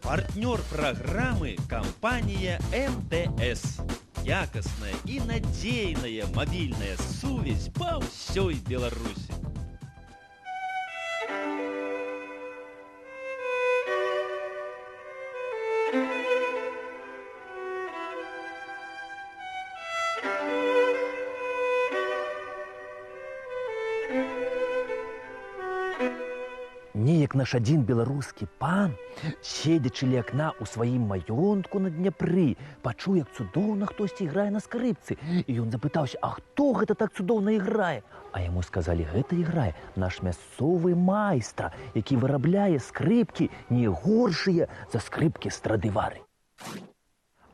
Партнер программы – компания МТС. Якостная и надежная мобильная сувязь по всей Беларуси. Неяк наш адзін беларускі пан, седзячы ля акна ў сваім маёнтку на Дняпры, пачуў, як цудоўна хтосьці іграе на скрыпцы. І ён запытаўся, а хто гэта так цудоўна іграе? А яму сказалі, гэта іграе наш мясцовы майстра, які вырабляе скрыпкі не горшыя за скрыпкі Страдывары.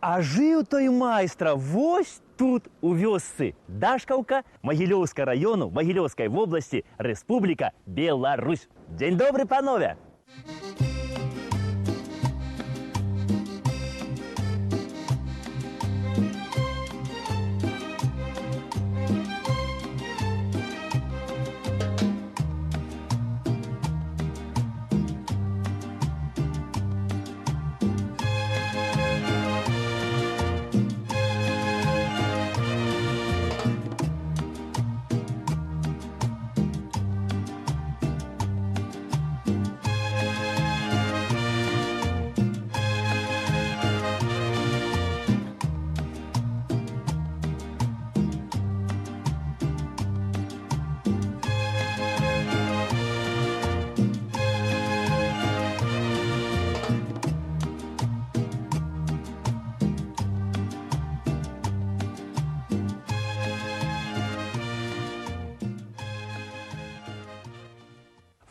А жыў той майстра вось тут, у вёсцы Дашкаўка, Магілёўска району, Магілёўскай вобласці, Рэспубліка Беларусь. Дзень добры, панове!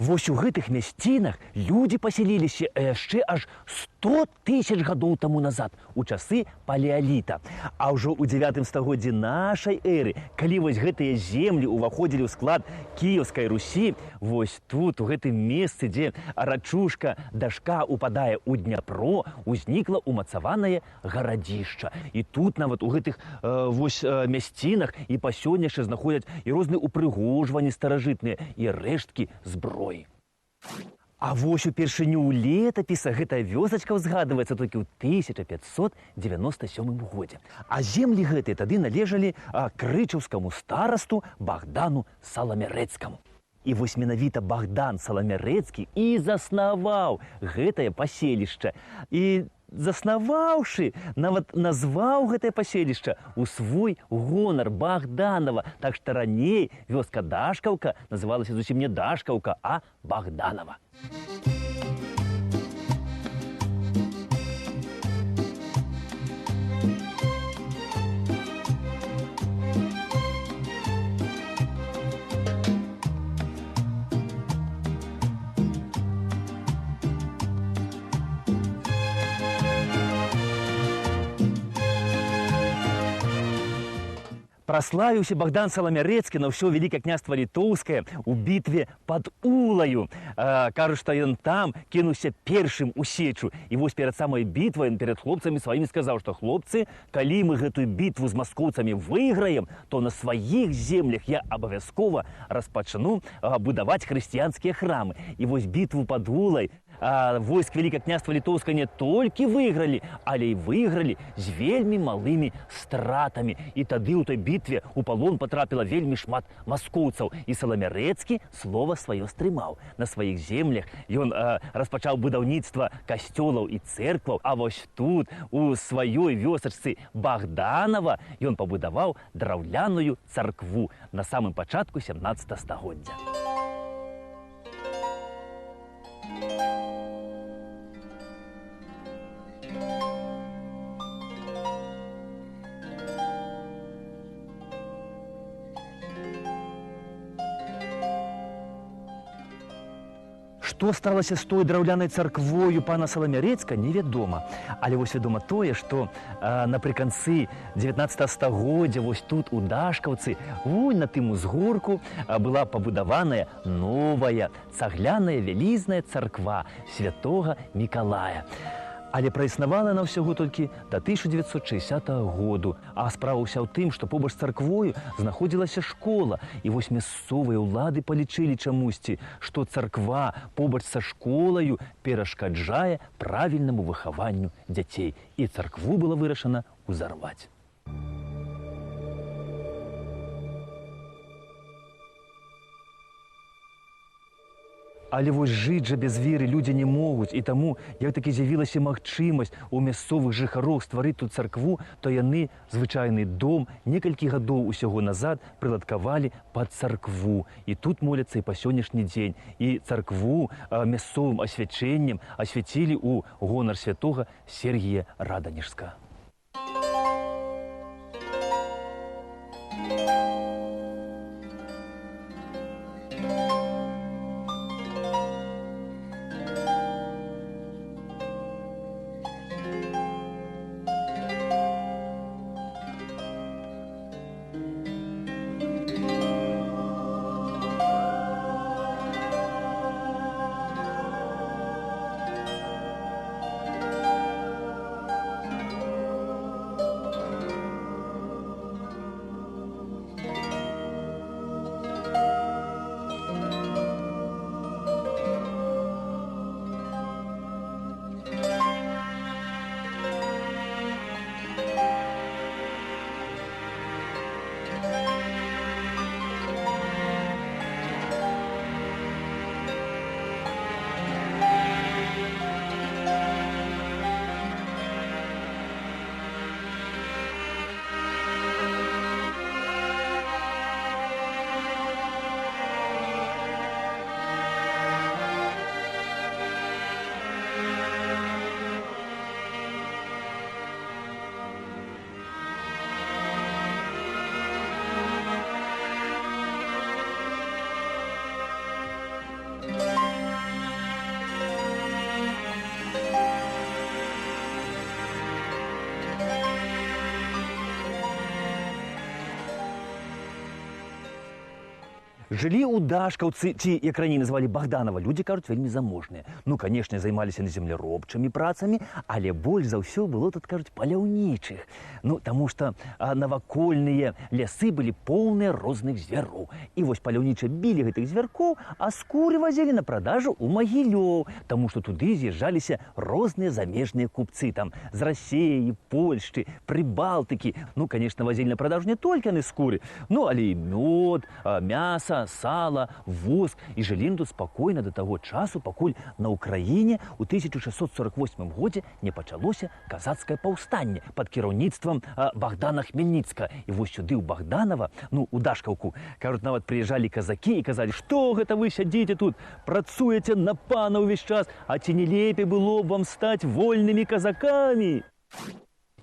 Вось у гэтых мясцінах людзі пасяліліся яшчэ аж 100 000 гадоў таму назад, у часы палеаліта. А ўжо ў 9 стагоддзі нашай эры, калі вось гэтыя землі ўваходзілі ў склад Кіеўскай Русі, вось тут, у гэтым месцы, дзе рачушка Дашка упадае ў Дняпро, узнікла ўмацаванае гарадзішча. І тут нават у гэтых вось мясцінах і па сёння яшчэ знаходзяць і розныя упрыгожванні старажытныя, і рэшткі зброі. А вось упершыню ў летапісах гэтая вёсачка ўзгадваецца толькі ў 1597 годзе. А землі гэтыя тады належалі крычаўскаму старасту Богдану Саламярэцкаму. І вось менавіта Богдан Саламярэцкі і заснаваў гэтае паселішча. І заснаваўшы, нават назваў гэтае паселішча ў свой гонар Богданова. Так што раней вёска Дашкаўка называлася зусім не Дашкаўка, а Богданова. Праславіўся Богдан Саламярэцкі на ўсё Вялікае княства Літоўскае ў бітве пад Улаю. Кажуць, што ён там кінуўся першым у сечу. І вось перад самай бітвай ён перад хлопцамі сваімі сказаў, што хлопцы, калі мы гэтую бітву з маскоўцамі выйграем, то на сваіх землях я абавязкова распачну будаваць хрысціянскія храмы. І вось бітву пад Улай войск Вялікае княства Літоўскае не толькі выйгралі, але і выйгралі з вельмі малымі стратамі. І тады ў той бітве у палон патрапіла вельмі шмат маскоўцаў. І Саламярэцкі слова сваё стрымаў. На сваіх землях ён распачаў будаўніцтва касцёлаў і цэркваў. А вось тут, у сваёй вёсачцы Богданова, ён пабудаваў драўляную царкву на самым пачатку 17 стагоддзя. Што сталася з той драўлянай царквою пана Саламярэцка, невядома. Але вось вядома тое, што напрыканцы 19 стагоддзя вось тут у Дашкаўцы, вунь на тым узгорку, была пабудаваная новая цагляная вялізная царква святога Мікалая. Але праіснавала она ўсяго толькі да 1960 году. А справа ўся ў тым, што побач з царквою знаходзілася школа. І вось мясцовыя ўлады палічылі чамусьці, што царква побач са школаю перашкаджае правільнаму выхаванню дзяцей. І царкву было вырашана ўзарваць. Але вось жыць жа без веры людзі не могуць, і таму, як такі з'явілася магчымасць у мясцовых жыхароў стварыць тут царкву, то яны звычайны дом некалькі гадоў усяго назад прыладкавалі пад царкву. І тут моляцца і па сённяшні дзень. І царкву мясцовым асвячэннем асвяцілі ў гонар святога Сергія Раданежскага. Жылі ў дашкаўцы, ці, як раней назвалі Богданова, людзі, кажуць, вельмі заможныя. Ну, канешне, займаліся на земляробчымі працамі, але больш за ўсё было тут, кажуць, паляўнічых. Ну, таму што навакольныя лясы былі поўныя розных звяроў. І вось паляўнічыя білі гэтых звяркоў, а скуры вазілі на прадажу ў Магілёў, таму што туды з'язджаліся розныя замежныя купцы, там, з Расеі, Польшчы, Прыбалтыкі. Ну, канешне, вазілі на прадажу не толькі яны скуры, ну, але і мёд, мяса, сала, воск. І жылі тут спакойна да таго часу, пакуль на Ўкраіне ў 1648 годзе не пачалося казацкае паўстанне пад кіраўніцтвам Богдана Хмельніцкага. І вось сюды ў Богданова, ну, у Дашкаўку, кажуць, нават прыязджалі казакі і казалі, што гэта вы сядзіце тут, працуеце на пана ўвесь час, а ці не лепей было б вам стаць вольнымі казакамі?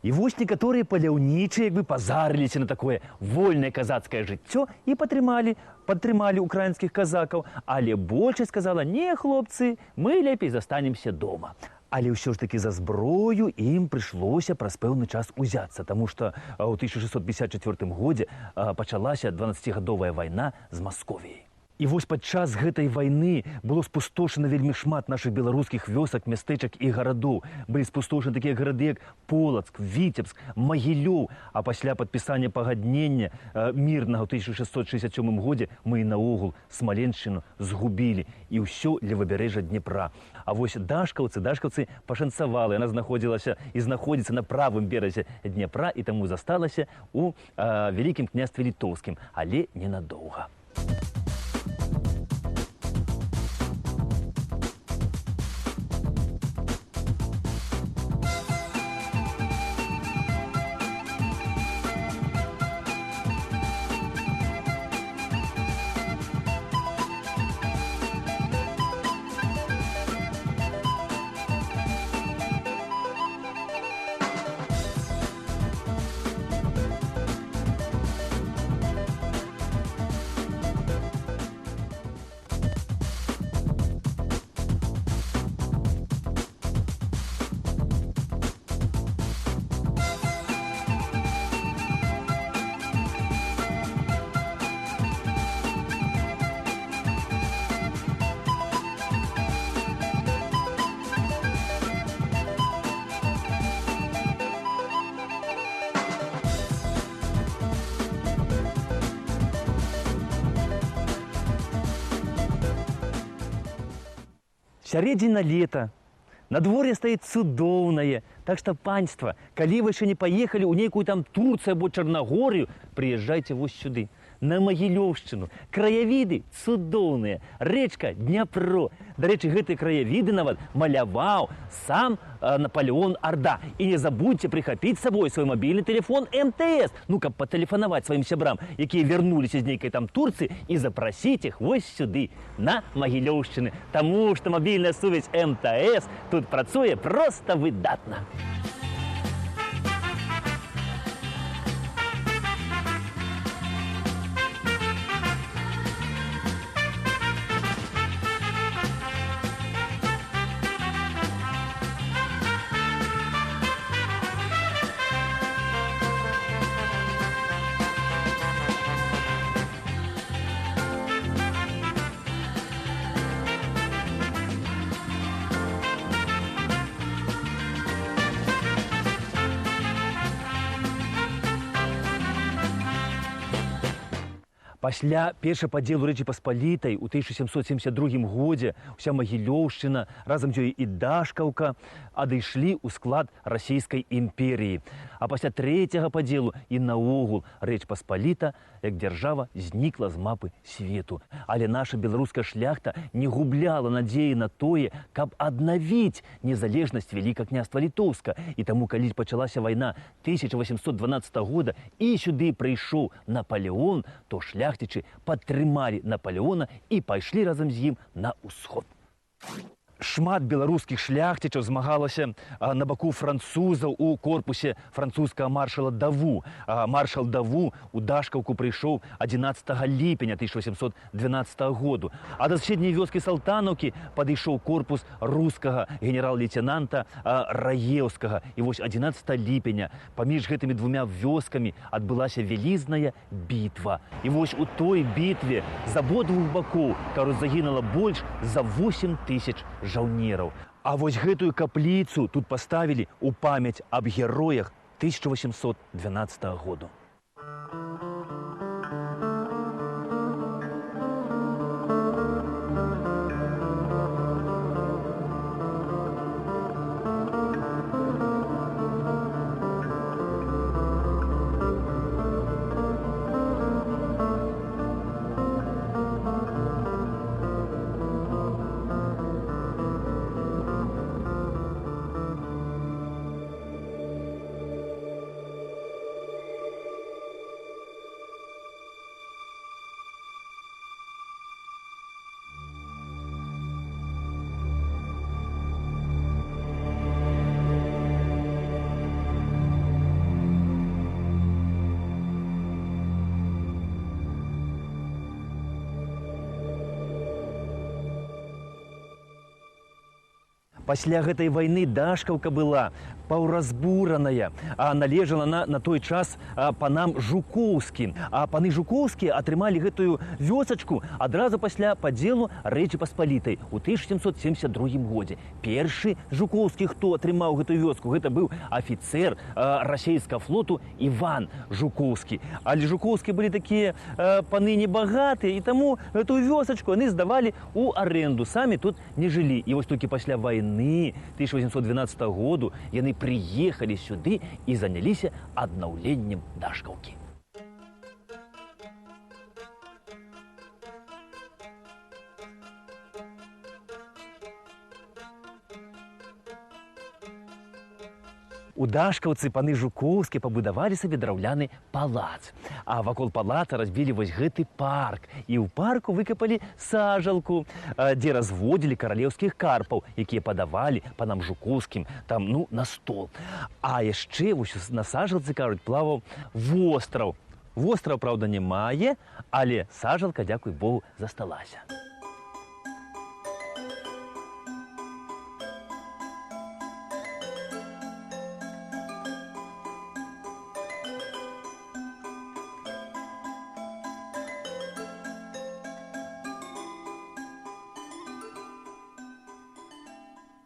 І вось некаторыя паляўнічыя як бы пазарыліся на такое вольнае казацкае жыццё і падтрымалі украінскіх казакаў, але большасць сказала: не, хлопцы, мы лепей застанемся дома. Але ўсё ж такі за зброю ім прыйшлося праз пэўны час узяцца, таму што ў 1654 годзе пачалася 12-гадовая вайна з Масковіяй. І вось падчас гэтай вайны было спустошана вельмі шмат нашых беларускіх вёсак, мястэчак і гарадоў. Былі спустошаны такія гарады, як Полацк, Віцебск, Магілёў. А пасля падпісання пагаднення мірнага ў 1667 годзе мы наогул Смаленшчыну згубілі. І ўсё левабярэжжа Днепра. А вось дашкаўцы пашанцавала. Яна знаходзілася і знаходзіцца на правым беразе Днепра і таму засталася ў Вялікім княстве Літоўскім, але ненадоўга. Сярэдзіна лета. Надвор'е стаіць цудоўнае. Так што, панства, калі вы яшчэ не паехалі ў нейкую там Турцыю або Чарнагорыю, прыязджайце вось сюды, на Магілёўшчыну. Краявіды цудоўныя. Рэчка Дняпро. Дарэчы, гэтыя краявіды нават маляваў сам Наполеон Арда. І не забудьце прыхапіць з сабой свой мабільны тэлефон МТС, ну, каб патэлефанаваць сваім сябрам, якія вярнуліся з нейкай там Турцыі, і запрасіць іх вось сюды, на Магілёўшчыны. Таму што мабільная сувязь МТС тут працуе проста выдатна. Пасля першага падзелу Рэчы Паспалітай у 1772 годзе ўся Магілёўшчына, разам з ёй і Дашкаўка, адышлі ў склад расійскай імперіі. А пасля трэцяга падзелу і наогул Рэч Паспаліта, як дзяржава, знікла з мапы свету. Але наша беларуская шляхта не губляла надзеі на тое, каб аднавіць незалежнасць Вялікага княства Літоўска. І таму, калі пачалася вайна 1812 года і сюды прыйшоў Наполеон, то шляхцічы падтрымалі Наполеона і пайшлі разам з ім на ўсход. Шмат беларускіх шляхцічаў змагалася на баку французаў у корпусе французскага маршала Даву. Маршал Даву у Дашкаўку прыйшоў 11 ліпеня 1812 году. А да суседняй вёскі Салтанаўкі падышоў корпус рускага генерал-лейтенанта Раеўскага. І вось 11 ліпеня паміж гэтымі двумя вёскамі адбылася вялізная бітва. І вось у той бітве з абодвух бакоў, кажуць, загінула больш за 8 тысяч жаўнераў. А вось гэтую капліцу тут паставілі ў памяць аб героях 1812 году. Пасля гэтай вайны Дашкаўка была паўразбураная, а належала на той час панам Жукоўскім. А паны Жукоўскія атрымалі гэтую вёсачку адразу пасля падзелу Рэчы Паспалітай у 1772 годзе. Першы Жукоўскі, хто атрымаў гэтую вёску, гэта быў афіцэр расійскага флоту Іван Жукоўскі. Але Жукоўскія былі такія паны небагатыя, і таму гэтую вёсачку яны здавалі ў арэнду, самі тут не жылі. І вось толькі пасля вайны 1812 году яны прыехалі сюды і заняліся аднаўленнем Дашкаўкі. У Дашкаўцы паны Жукоўскія пабудавалі сабе драўляны палац. А вакол палаца разбілі вось гэты парк. І ў парку выкапалі сажалку, дзе разводзілі каралеўскіх карпаў, якія падавалі панам Жукоўскім там, на стол. А яшчэ вось на сажалцы, кажуць, плаваў востраў. Востраў, праўда, не мае, але сажалка, дзякуй Богу, засталася.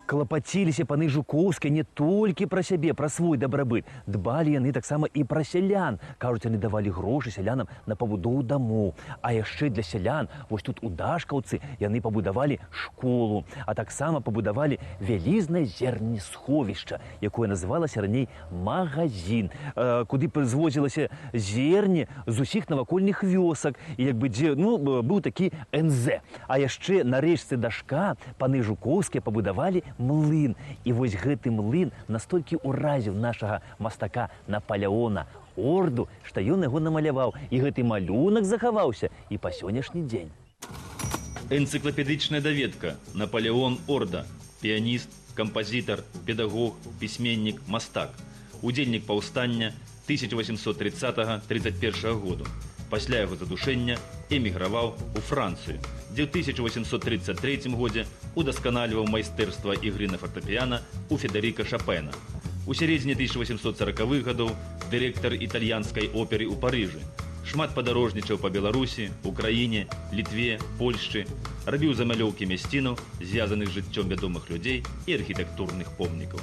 Клапаціліся паны Жукоўскія не толькі пра сябе, пра свой дабрабыт. Дбалі яны таксама і пра сялян. Кажуць, яны давалі грошы сялянам на пабудову дамоў. А яшчэ для сялян, вось тут у Дашкаўцы, яны пабудавалі школу, а таксама пабудавалі вялізнае зернесховішча, якое называлася раней магазин, куды прызвозілася зерне з усіх навакольных вёсак, і як бы дзе, быў такі НЗ. А яшчэ на рэчцы Дашка паны Жукоўскія пабудавалі млын. І вось гэты млын настолькі ўразіў нашага мастака Напалеона Орду, што ён яго намаляваў, і гэты малюнак захаваўся і па сённяшні дзень. Энцыклапедычная даведка. Напалеон Орда. Піяніст, кампазітар, педагог, пісьменнік, мастак. Удзельнік паўстання 1830-31 году. Пасля яго задушэння эміграваў у Францыю, дзе ў 1833 годзе удасканальваў майстэрства ігры на фартэпіяна у Федэріка Шапена. У сярэдзіне 1840-х гадоў дырэктар італьянскай оперы ў Парыжы. Шмат падарожнічаў па Беларусі, Украіне, Літве, Польшчы, рабіў замалёўкі мясцінаў, звязаных з жыццём вядомых людзей і архітэктурных помнікаў.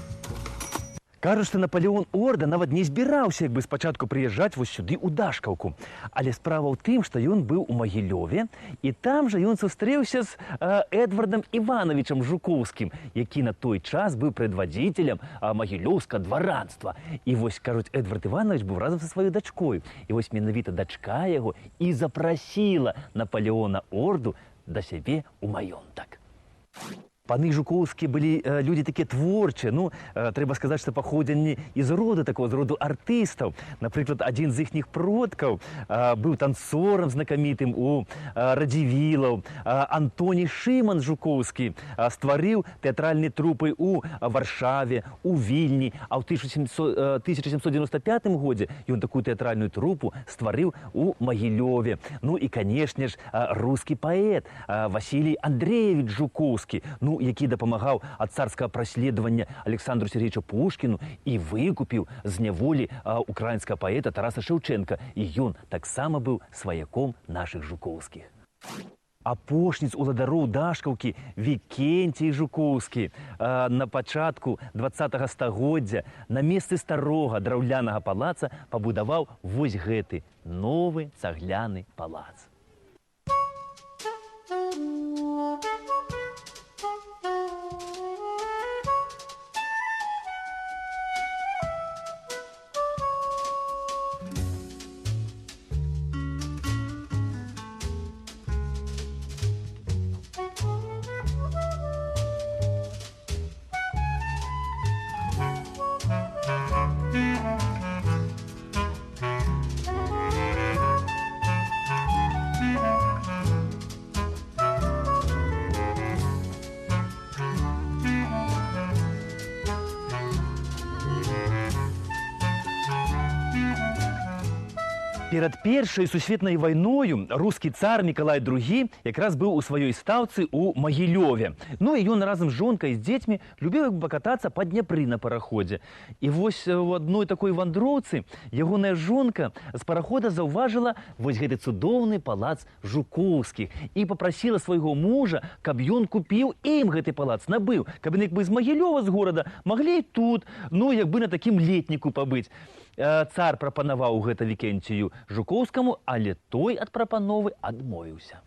Кажуць, што Напалеон Орда нават не збіраўся як бы спачатку прыязджаць вось сюды ў Дашкаўку. Але справа ў тым, што ён быў у Магілёве, і там жа ён сустрэўся з Эдвардам Івановичам Жукоўскім, які на той час быў прадвадзіцелем магілёўскага дваранства. І вось, кажуць, Эдвард Іванович быў разам са сваёй дачкой. І вось менавіта дачка яго і запрасіла Напалеона Орду да сябе ў маёнтак. Паны Жукоўскія былі людзі такія творчыя, трэба сказаць, што паходзілі з роду такого, з роду артыстаў. Напрыклад, адзін з іхніх продкаў быў танцорам знакамітым у Радзівілаў. Антоній Шыман Жукоўскі стварыў тэатральныя трупы ў Варшаве, у Вільні, а ў 1795 годзе ён такую тэатральную трупу стварыў у Магілёве. Ну і, канешне ж, рускі паэт Васілій Андрэевіч Жукоўскі, які дапамагаў ад царскага праследавання Александру Сергеевичу Пушкіну і выкупіў з няволі украінскага паэта Тараса Шэўчэнка. І ён таксама быў сваяком нашых Жукоўскіх. Апошні з уладароў Дашкаўкі Вікенцій Жукоўскі на пачатку 20-го стагоддзя на месцы старога драўлянага палаца пабудаваў вось гэты новы цагляны палац. Перад Першай сусветнай вайною рускі цар Мікалай II якраз быў у сваёй стаўцы ў Магілёве. Ну і ён разам з жонкай і з дзецьмі любіў пакатацца па Дняпры на параходзе. І вось у адной такой вандроўцы ягоная жонка з парахода заўважыла вось гэты цудоўны палац Жукоўскіх і папрасіла свайго мужа, каб ён купіў ім гэты палац, набыў, каб яны як бы з Магілёва, з горада, маглі тут, як бы на такім летніку пабыць. Цар прапанаваў гэта Вікенцію Жукоўскаму, але той ад прапановы адмовіўся.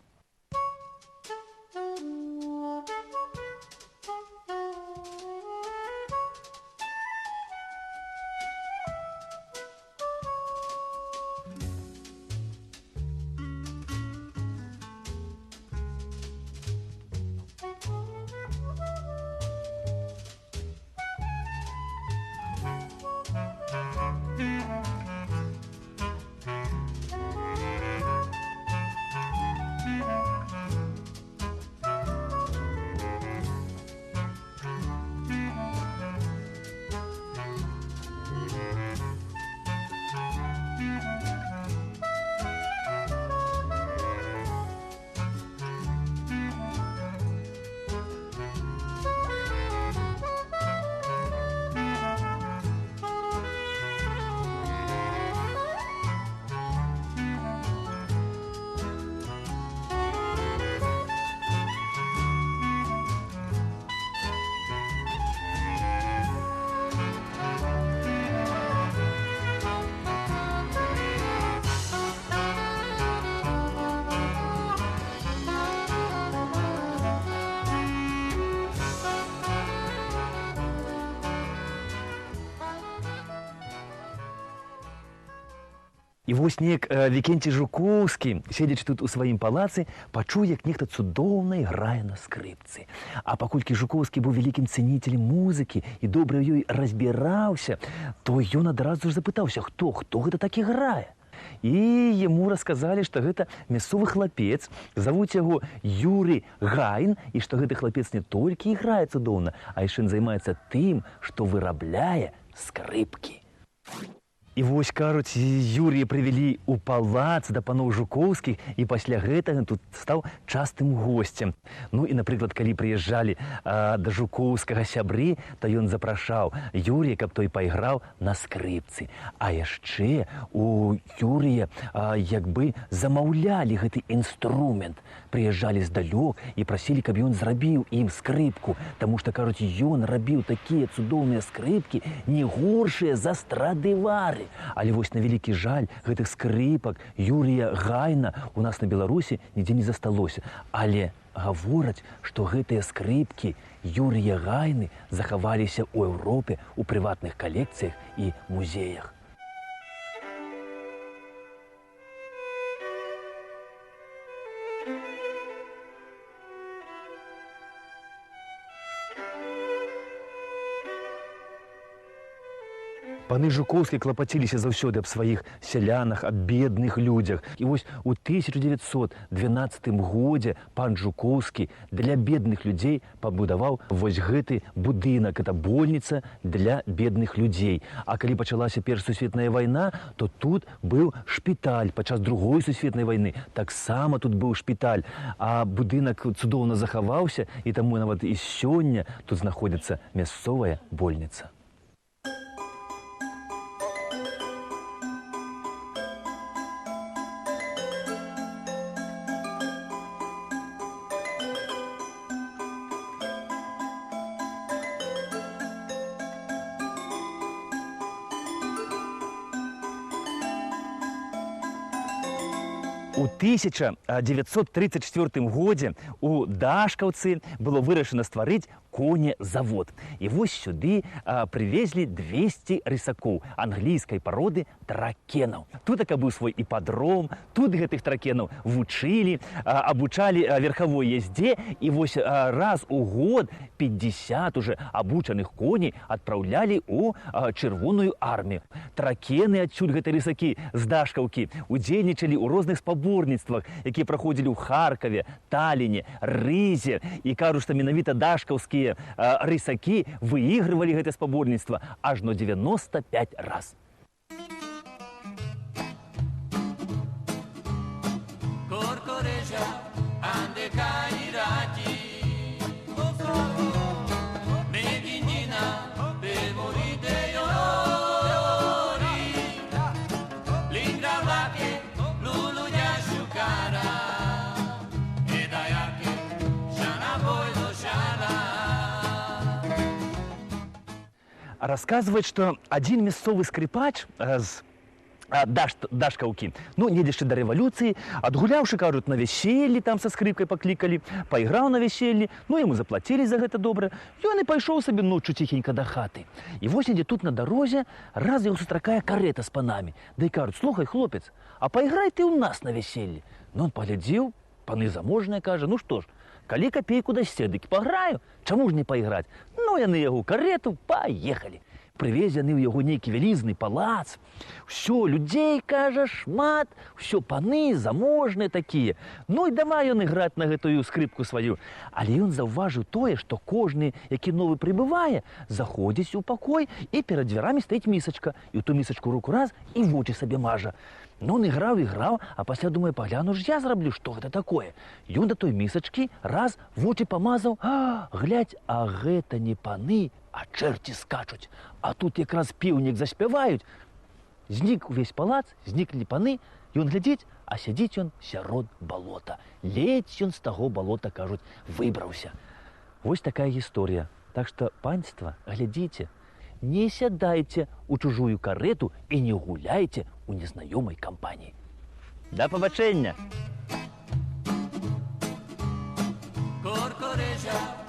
І вось неяк Вікенцій Жукоўскі, седзячы тут у сваім палацы, пачуў, як нехта цудоўна іграе на скрыпцы. А паколькі Жукоўскі быў вялікім цэнітелем музыкі і добра ў ёй разбіраўся, то ён адразу ж запытаўся, хто гэта так іграе. І яму расказалі, што гэта мясцовы хлапец, завуць яго Юрый Гайн, і што гэты хлапец не толькі іграе цудоўна, а яшчэ займаецца тым, што вырабляе скрыпкі. І вось, кажуць, Юрія прывялі ў палац да паноў Жукоўскіх, і пасля гэтага тут стаў частым госцем. Ну і, напрыклад, калі прыязджалі да Жукоўскага сябры, то ён запрашаў Юрія, каб той пайграў на скрыпцы. А яшчэ у Юрія як бы замаўлялі гэты інструмент. Прыязджалі здалёк і прасілі, каб ён зрабіў ім скрыпку, таму што, кажуць, ён рабіў такія цудоўныя скрыпкі, не горшыя за Страдывары. Але вось на вялікі жаль гэтых скрыпак Юрія Гайна у нас на Беларусі нідзе не засталося. Але гавораць, што гэтыя скрыпкі Юрія Гайны захаваліся ў Еўропе ў прыватных калекцыях і музеях. Паны Жукоўскія клапаціліся заўсёды аб сваіх сялянах, аб бедных людзях. І вось у 1912 годзе пан Жукоўскі для бедных людзей пабудаваў вось гэты будынак. Это больніца для бедных людзей. А калі пачалася Першая сусветная вайна, то тут быў шпіталь. Падчас Другой сусветнай вайны таксама тут быў шпіталь. А будынак цудоўна захаваўся, і таму нават і сёння тут знаходзіцца мясцовая больніца. У 1934 годзе у Дашкаўцы было вырашана стварыць конезавод. І вось сюды прывезлі 200 рысакоў англійскай пароды тракенаў. Тут быў свой іпадром, тут гэтых тракенаў вучылі, абучалі верхавой яздзе, і вось раз у год 50 уже абучаных коней адпраўлялі ў Чырвоную армію. Тракены адсюль гэтай рысакі з Дашкаўкі удзельнічалі ў розных спаборніцтвах, якія праходзілі ў Харкаве, Таліне, Рызе. І кажуць, што менавіта дашкаўскія рысакі выігрывалі гэтае спаборніцтва ажно 95 раз. Расказваюць, што адзін мясцовы скрыпач з Дашкаўкі, ну, недзячы да рэвалюцыі, адгуляўшы, кажуць, на вяселлі, там са скрыпкай паклікалі, пайграў на вяселлі, ну, яму заплацілі за гэта добра, ён і пайшоў сабе ноччу ціхенька да хаты. І вось недзе тут на дарозе раз яго сустракае карета з панамі. Да і кажуць, слухай, хлопец, а пайграй ты ў нас на вяселлі. Ну, он паглядзеў, паны заможныя, кажа, ну што ж, калі капейку дасце, дык паграю, чаму ж не пайграць? Ну, яны яго ў карету, паехалі. Прывезены ў яго нейкі вялізны палац. Усё, людзей, кажа, шмат, усё паны заможныя такія. Ну і давай ён іграць на гэтую скрыпку сваю. Але ён заўважыў тое, што кожны, які новы прыбывае, заходзіць у пакой, і перад дзвярамі стаіць місачка. І ў ту місачку руку раз і вочы сабе мажа. Ну, он іграў, а пасля думае, пагляну ж я зраблю, што гэта такое. Ён да той місачкі раз вочы памазаў. Глядь, а гэта не паны, а чэрці скачуць. А тут якраз пеўнік заспяваюць. Знік увесь палац, зніклі паны, ён глядзіць, а сядзіць ён сярод балота. Ледзь ён з таго балота, кажуць, выбраўся. Вось такая гісторыя. Так што, панства, глядзіце, не сядайце у чужую карету і не гуляйце у незнаёмай кампаніі. Да пабачэння! Коркореja